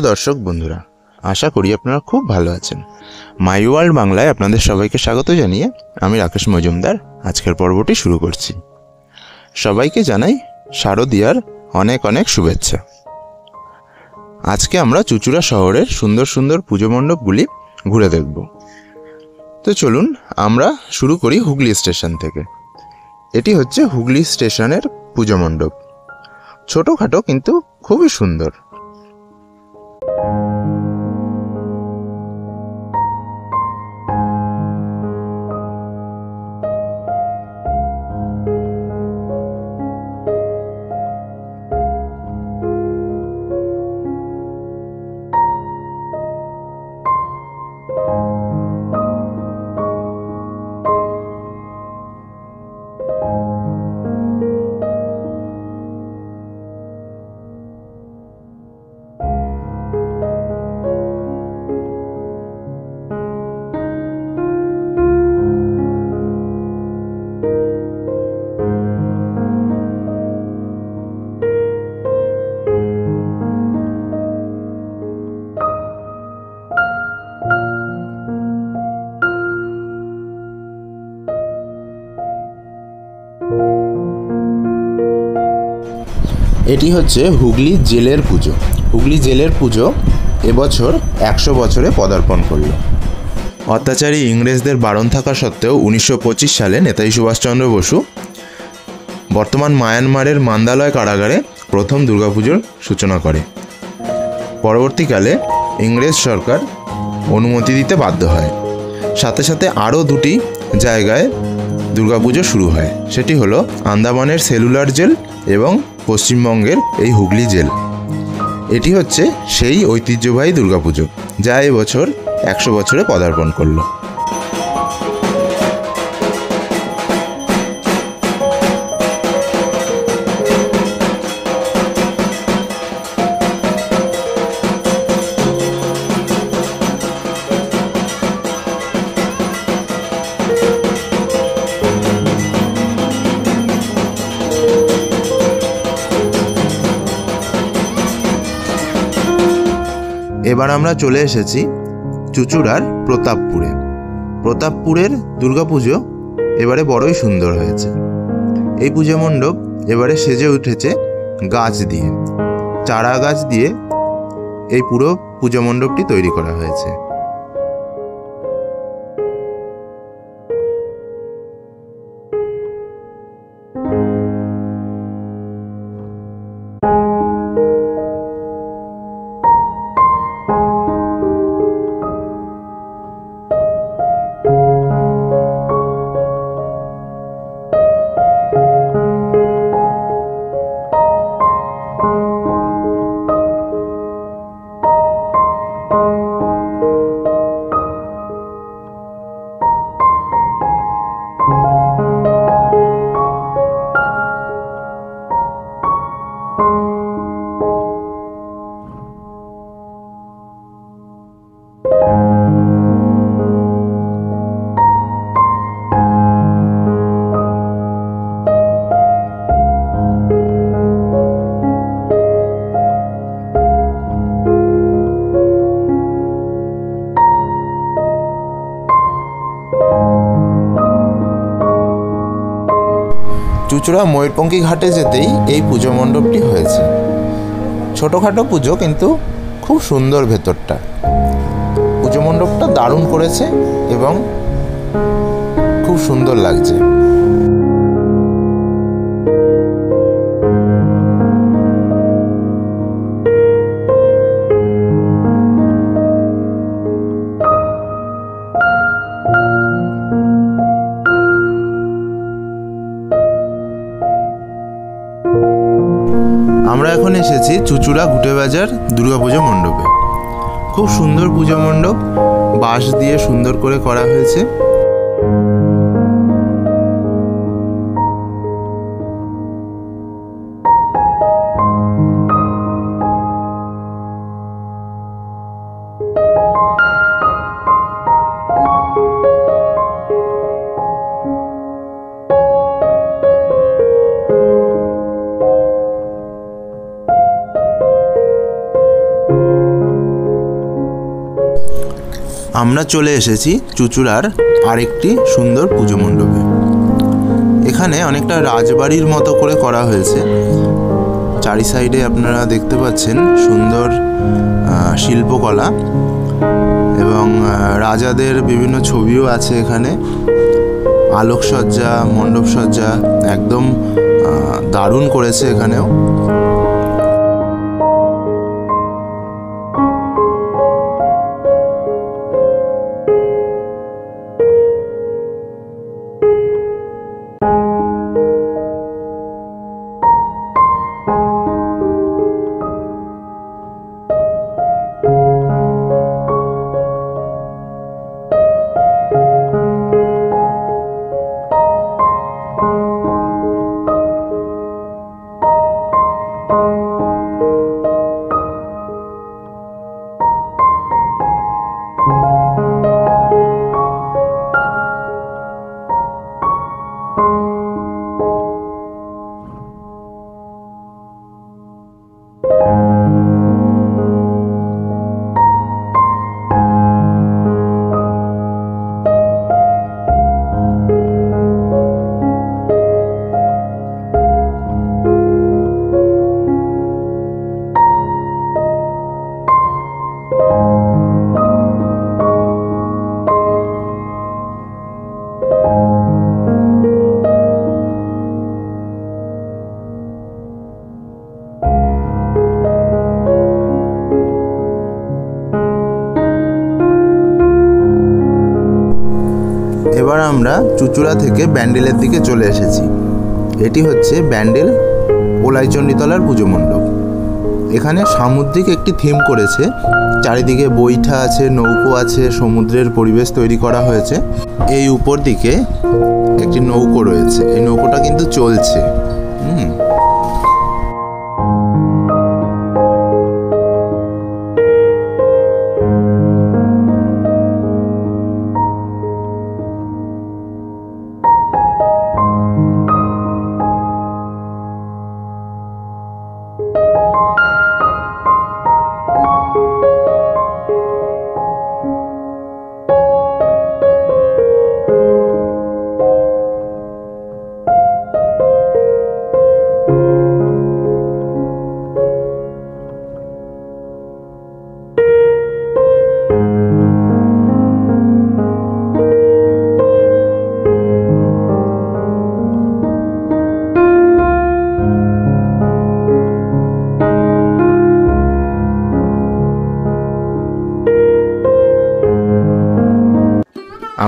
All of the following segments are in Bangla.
দর্শক বন্ধুরা, আশা করি আপনারা খুব ভালো আছেন। মাই ওয়ার্ল্ড বাংলায় আপনাদের সবাইকে স্বাগত জানিয়ে আমি রাকেশ মজুমদার আজকের পর্বটি শুরু করছি। সবাইকে জানাই শারদীয়ার অনেক অনেক শুভেচ্ছা। আজকে আমরা চুঁচুড়া শহরের সুন্দর সুন্দর পুজো মণ্ডপগুলি ঘুরে দেখব। তো চলুন আমরা শুরু করি হুগলি স্টেশন থেকে। এটি হচ্ছে হুগলি স্টেশনের পুজো মণ্ডপ। ছোটোখাটো কিন্তু খুবই সুন্দর। এটি হচ্ছে হুগলি জেলের পুজো। হুগলি জেলের পুজো এবছর 100 বছরে পদার্পণ করল। অত্যাচারী ইংরেজদের বারণ থাকা সত্ত্বেও 1925 সালে নেতাজি সুভাষচন্দ্র বসু বর্তমান মায়ানমারের মান্দালয় কারাগারে প্রথম দুর্গাপুজোর সূচনা করে। পরবর্তীকালে ইংরেজ সরকার অনুমতি দিতে বাধ্য হয়। সাথে সাথে আরও দুটি জায়গায় দুর্গাপুজো শুরু হয়। সেটি হলো আন্দামানের সেলুলার জেল এবং পশ্চিমবঙ্গের এই হুগলি জেল। এটি হচ্ছে সেই ঐতিহ্যবাহী দুর্গাপুজো যা এবছর 100 বছরে পদার্পণ করলো। এবার আমরা চলে এসেছি চুঁচুড়ার প্রতাপপুরে। প্রতাপপুরের দুর্গাপুজো এবারে বড়ই সুন্দর হয়েছে। এই পুজো মণ্ডপ এবারে সেজে উঠেছে গাছ দিয়ে, চারা গাছ দিয়ে এই পুরো পুজো মণ্ডপটি তৈরি করা হয়েছে। চুঁচুড়া ময়ূরপঙ্খী ঘাটে যেতেই এই পুজো মণ্ডপটি হয়েছে। ছোটোখাটো পুজো কিন্তু খুব সুন্দর ভেতরটা। পুজো মণ্ডপটা দারুণ করেছে এবং খুব সুন্দর লাগছে। আমরা এখন এসেছি চুঁচুড়া ঘুটেবাজার দুর্গাপুজো মণ্ডপে। খুব সুন্দর পুজো মণ্ডপ, বাঁশ দিয়ে সুন্দর করে করা হয়েছে। আমরা চলে এসেছি চুঁচুড়ার আরেকটি সুন্দর পুজো মণ্ডপে। এখানে অনেকটা রাজবাড়ির মতো করে করা হয়েছে। চারি সাইডে আপনারা দেখতে পাচ্ছেন সুন্দর শিল্পকলা এবং রাজাদের বিভিন্ন ছবিও আছে এখানে। আলোকসজ্জা, মণ্ডপসজ্জা একদম দারুণ করেছে এখানেও। এবার আমরা চুঁচুড়া থেকে ব্যান্ডেলের দিকে চলে এসেছি। এটি হচ্ছে ব্যান্ডেল ওলাইচণ্ডীতলার পুজো মণ্ডপ। এখানে সামুদ্রিক একটি থিম করেছে, চারিদিকে বৈঠা আছে, নৌকো আছে, সমুদ্রের পরিবেশ তৈরি করা হয়েছে। এই উপর দিকে একটি নৌকো রয়েছে, এই নৌকোটা কিন্তু চলছে।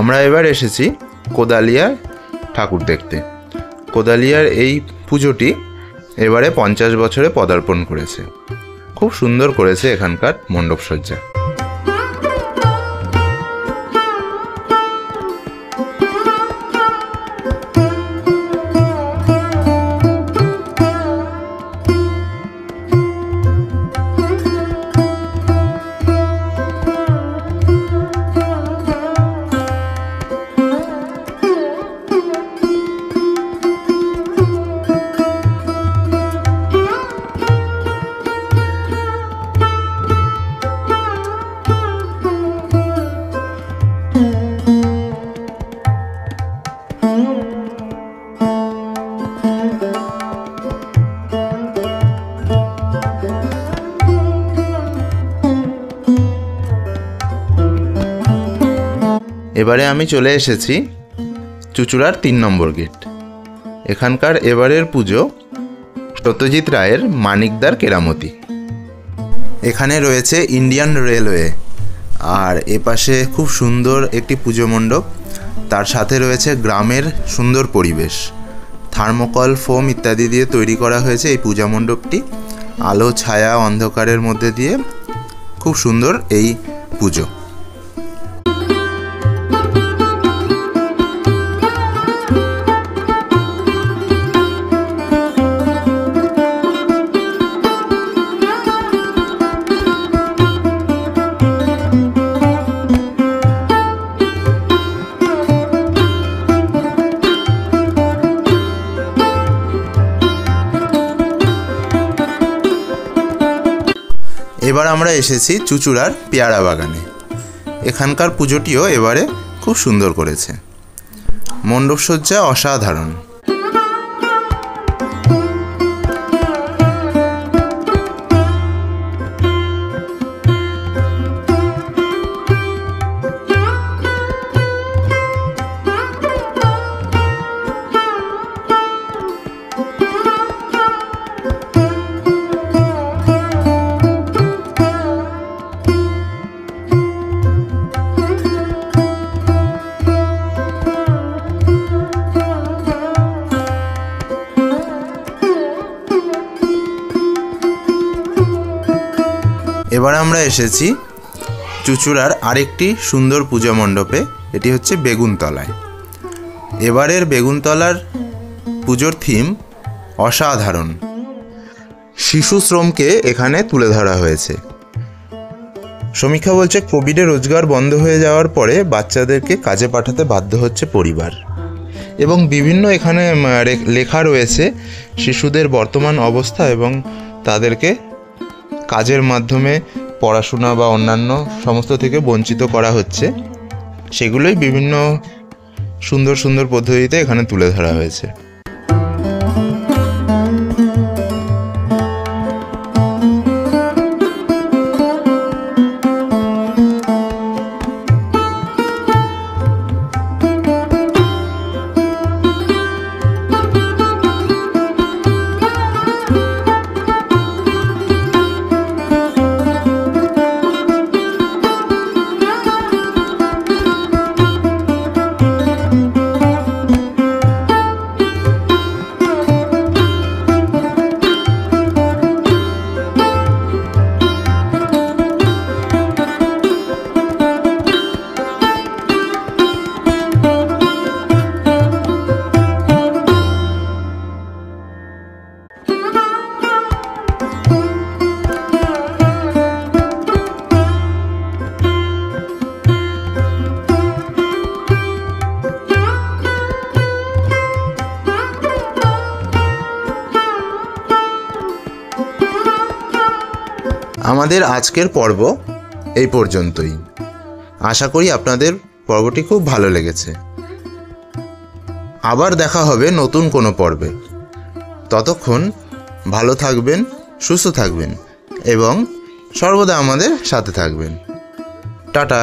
আমরা এবার এসেছি কোদালিয়ার ঠাকুর দেখতে। কোদালিয়ার এই পুজোটি এবারে 50 বছরে পদার্পণ করেছে। খুব সুন্দর করেছে এখানকার মণ্ডপসজ্জা। এবারে আমি চলে এসেছি চুঁচুড়ার 3 নম্বর গেট। এখানকার এবারের পুজো সত্যজিৎ রায়ের মানিকদার কেরামতি। এখানে রয়েছে ইন্ডিয়ান রেলওয়ে, আর এপাশে খুব সুন্দর একটি পুজো মণ্ডপ, তার সাথে রয়েছে গ্রামের সুন্দর পরিবেশ। থার্মোকল, ফোম ইত্যাদি দিয়ে তৈরি করা হয়েছে এই পূজা মণ্ডপটি। আলো, ছায়া, অন্ধকারের মধ্যে দিয়ে খুব সুন্দর এই পুজো। এবার আমরা এসেছি চুঁচুড়ার পেয়ারা বাগানে। এখানকার পুজোটিও এবারে খুব সুন্দর করেছে। মণ্ডপসজ্জা অসাধারণ। এবার আমরা এসেছি চুঁচুড়ার আরেকটি সুন্দর পূজা মণ্ডপে। এটি হচ্ছে বেগুনতলায়। এবারের বেগুনতলার পুজোর থিম অসাধারণ। শিশু শ্রমকে এখানে তুলে ধরা হয়েছে। সমীক্ষা বলছে কোভিডে রোজগার বন্ধ হয়ে যাওয়ার পরে বাচ্চাদেরকে কাজে পাঠাতে বাধ্য হচ্ছে পরিবার, এবং বিভিন্ন এখানে লেখা রয়েছে শিশুদের বর্তমান অবস্থা এবং তাদেরকে কাজের মাধ্যমে পড়াশোনা বা অন্যান্য সমস্ত থেকে বঞ্চিত করা হচ্ছে। সেগুলোই বিভিন্ন সুন্দর সুন্দর পদ্ধতিতে এখানে তুলে ধরা হয়েছে। আমাদের আজকের পর্ব এই পর্যন্তই। আশা করি আপনাদের পর্বটি খুব ভালো লেগেছে। আবার দেখা হবে নতুন কোনো পর্বে। ততক্ষণ ভালো থাকবেন, সুস্থ থাকবেন এবং সর্বদা আমাদের সাথে থাকবেন। টাটা।